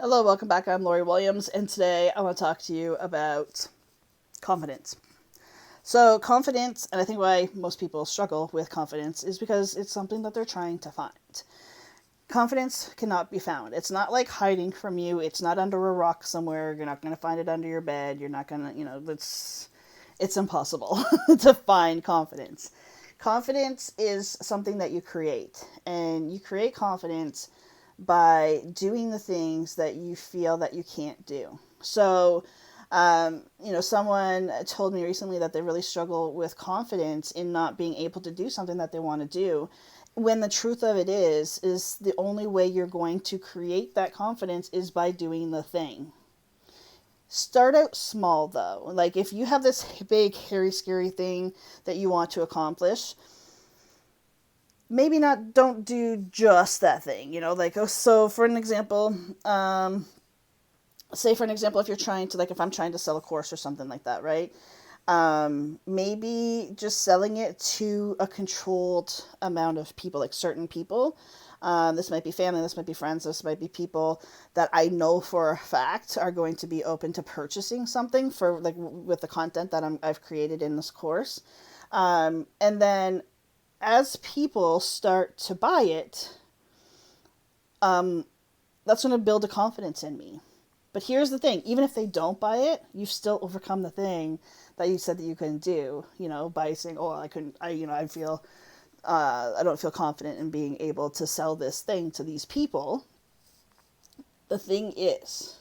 Hello, welcome back. I'm Lori Williams, and today I want to talk to you about confidence. So, confidence, and I think why most people struggle with confidence, is because it's something that they're trying to find. Confidence cannot be found. It's not like hiding from you. It's not under a rock somewhere. You're not going to find it under your bed. You're not going to, it's impossible to find confidence. Confidence is something that you create, and you create confidence by doing the things that you feel that you can't do. So, someone told me recently that they really struggle with confidence in not being able to do something that they want to do. When the truth of it is the only way you're going to create that confidence is by doing the thing. Start out small though. Like if you have this big, hairy, scary thing that you want to accomplish, maybe not don't do just that thing, so for an example, say for an example, if you're trying to, like, if I'm trying to sell a course or something like that, right? Maybe just selling it to a controlled amount of people, like certain people. This might be family, this might be friends, this might be people that I know for a fact are going to be open to purchasing something for, like, with the content that I've created in this course. And then as people start to buy it, that's going to build a confidence in me. But here's the thing, even if they don't buy it, you've still overcome the thing that you said that you couldn't do, by saying, oh, I couldn't, I feel, I don't feel confident in being able to sell this thing to these people. The thing is,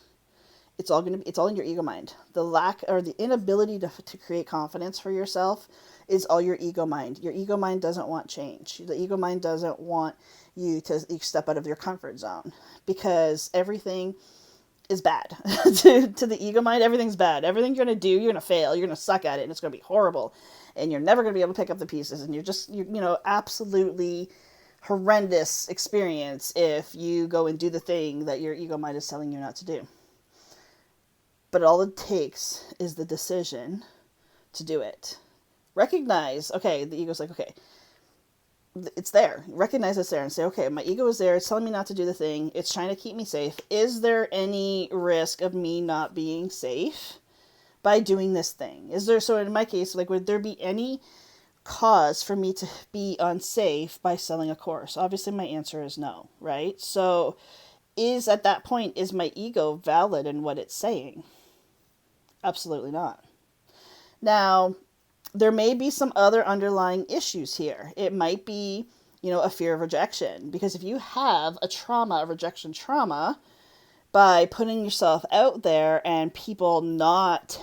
it's all in your ego mind. The lack or the inability to create confidence for yourself is all your ego mind. Your ego mind doesn't want change. The ego mind doesn't want you to step out of your comfort zone, because everything is bad. to the ego mind, everything's bad. Everything you're going to do, you're going to fail. You're going to suck at it, and it's going to be horrible. And you're never going to be able to pick up the pieces. And you're absolutely horrendous experience if you go and do the thing that your ego mind is telling you not to do. But all it takes is the decision to do it. Recognize, okay, the ego's like, okay, it's there. Recognize it's there and say, okay, my ego is there. It's telling me not to do the thing. It's trying to keep me safe. Is there any risk of me not being safe by doing this thing? So in my case, like, would there be any cause for me to be unsafe by selling a course? Obviously, my answer is no, right? So at that point, is my ego valid in what it's saying? Absolutely not. Now, there may be some other underlying issues here. It might be, a fear of rejection. Because if you have a rejection trauma, by putting yourself out there and people not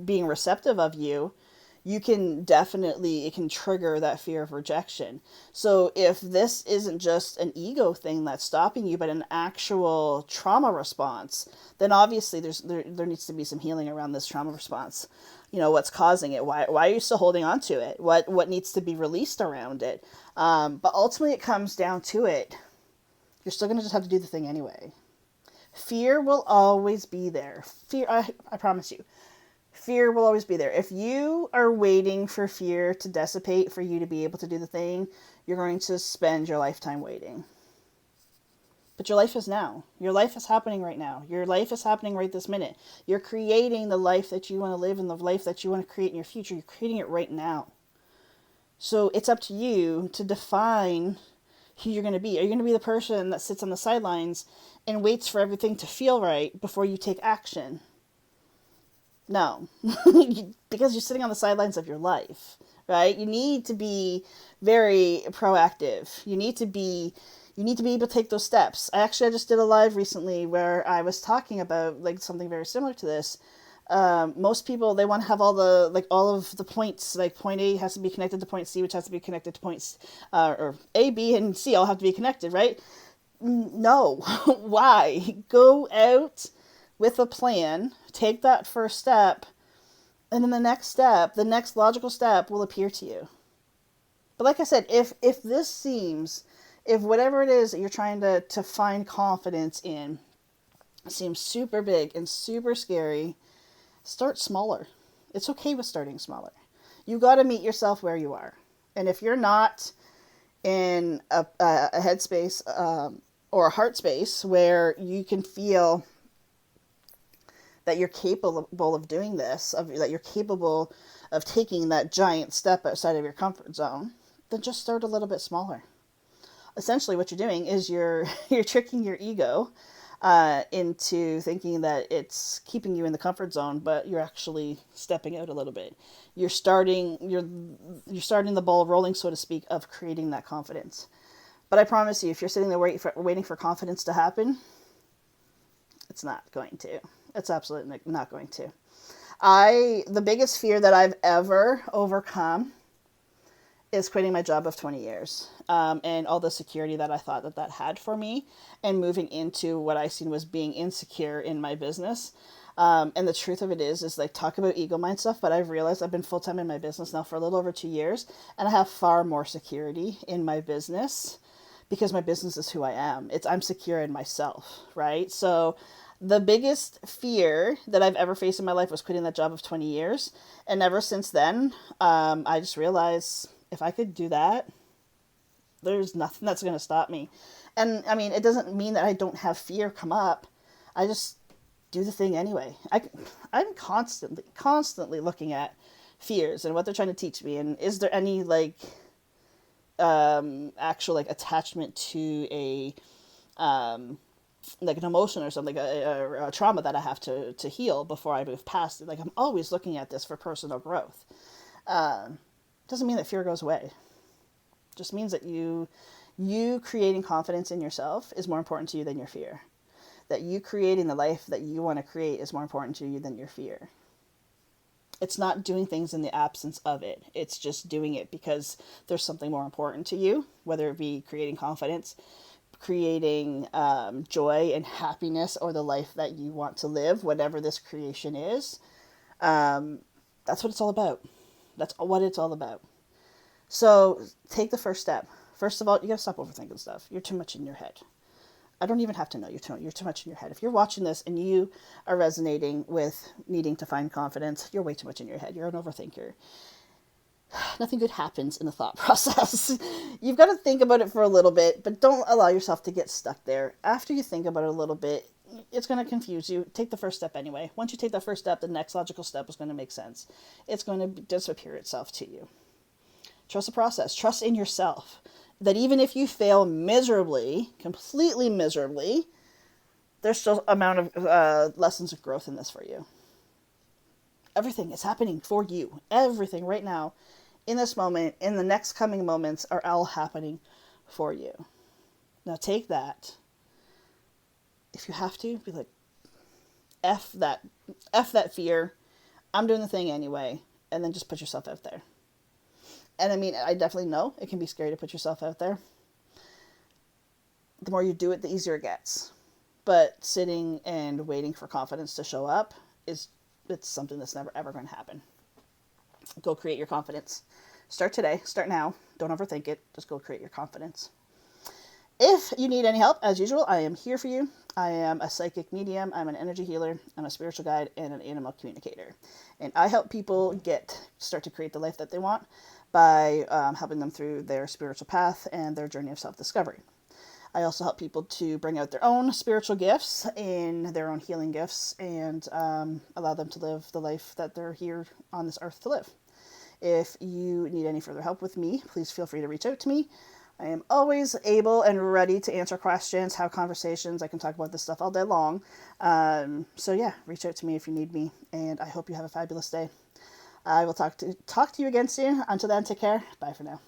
being receptive of you, it can trigger that fear of rejection. So if this isn't just an ego thing that's stopping you, but an actual trauma response, then obviously there needs to be some healing around this trauma response. What's causing it? Why are you still holding on to it? What needs to be released around it? But ultimately it comes down to it. You're still going to just have to do the thing anyway. Fear will always be there. I promise you. Fear will always be there. If you are waiting for fear to dissipate for you to be able to do the thing, you're going to spend your lifetime waiting. But your life is now. Your life is happening right now. Your life is happening right this minute. You're creating the life that you want to live and the life that you want to create in your future. You're creating it right now. So it's up to you to define who you're going to be. Are you going to be the person that sits on the sidelines and waits for everything to feel right before you take action? No, because you're sitting on the sidelines of your life, right? You need to be very proactive. You need to be able to take those steps. I just did a live recently where I was talking about, like, something very similar to this. Most people, they want to have all of the points, like point A has to be connected to point C, which has to be connected to points, or A, B, and C all have to be connected, right? No. Why? Go out with a plan, take that first step, and then the next logical step will appear to you. But like I said, if whatever it is that you're trying to find confidence in seems super big and super scary, start smaller. It's okay with starting smaller. You got to meet yourself where you are. And if you're not in a headspace or a heart space where you can feel that you're capable of doing this, that you're capable of taking that giant step outside of your comfort zone, then just start a little bit smaller. Essentially, what you're doing is you're tricking your ego into thinking that it's keeping you in the comfort zone, but you're actually stepping out a little bit. You're starting the ball rolling, so to speak, of creating that confidence. But I promise you, if you're sitting there waiting for confidence to happen, it's not going to. It's absolutely not going to. The biggest fear that I've ever overcome is quitting my job of 20 years, and all the security that I thought that had for me, and moving into what I seen was being insecure in my business. And the truth of it is like, talk about ego mind stuff, but I've realized I've been full-time in my business now for a little over 2 years, and I have far more security in my business because my business is who I am. I'm secure in myself, right? So the biggest fear that I've ever faced in my life was quitting that job of 20 years. And ever since then, I just realized if I could do that, there's nothing that's going to stop me. And I mean, it doesn't mean that I don't have fear come up. I just do the thing anyway. I'm constantly looking at fears and what they're trying to teach me. And is there any actual attachment to a like an emotion or something, a trauma that I have to heal before I move past it. Like, I'm always looking at this for personal growth. Doesn't mean that fear goes away. Just means that you creating confidence in yourself is more important to you than your fear. That you creating the life that you want to create is more important to you than your fear. It's not doing things in the absence of it. It's just doing it because there's something more important to you, whether it be creating confidence, creating joy and happiness, or the life that you want to live, whatever this creation is. That's what it's all about. That's what it's all about. So take the first step. First of all, you gotta stop overthinking stuff. You're too much in your head. I don't even have to know you're too much in your head. If you're watching this and you are resonating with needing to find confidence, you're way too much in your head. You're an overthinker. Nothing good happens in the thought process. You've got to think about it for a little bit, but don't allow yourself to get stuck there. After you think about it a little bit, it's going to confuse you. Take the first step anyway. Once you take that first step, the next logical step is going to make sense. It's going to disappear itself to you. Trust the process. Trust in yourself. That even if you fail miserably, completely miserably, there's still amount of lessons of growth in this for you. Everything is happening for you. Everything right now, in this moment, in the next coming moments, are all happening for you. Now take that. If you have to, be like, F that fear. I'm doing the thing anyway. And then just put yourself out there. And I mean, I definitely know it can be scary to put yourself out there. The more you do it, the easier it gets. But sitting and waiting for confidence to show up it's something that's never ever going to happen. Go create your confidence. Start today. Start now. Don't overthink it. Just go create your confidence. If you need any help, as usual, I am here for you. I am a psychic medium. I'm an energy healer. I'm a spiritual guide and an animal communicator. And I help people start to create the life that they want by helping them through their spiritual path and their journey of self-discovery. I also help people to bring out their own spiritual gifts and their own healing gifts and allow them to live the life that they're here on this earth to live. If you need any further help with me, please feel free to reach out to me. I am always able and ready to answer questions, have conversations. I can talk about this stuff all day long. So yeah, reach out to me if you need me, and I hope you have a fabulous day. I will talk to you again soon. Until then, take care. Bye for now.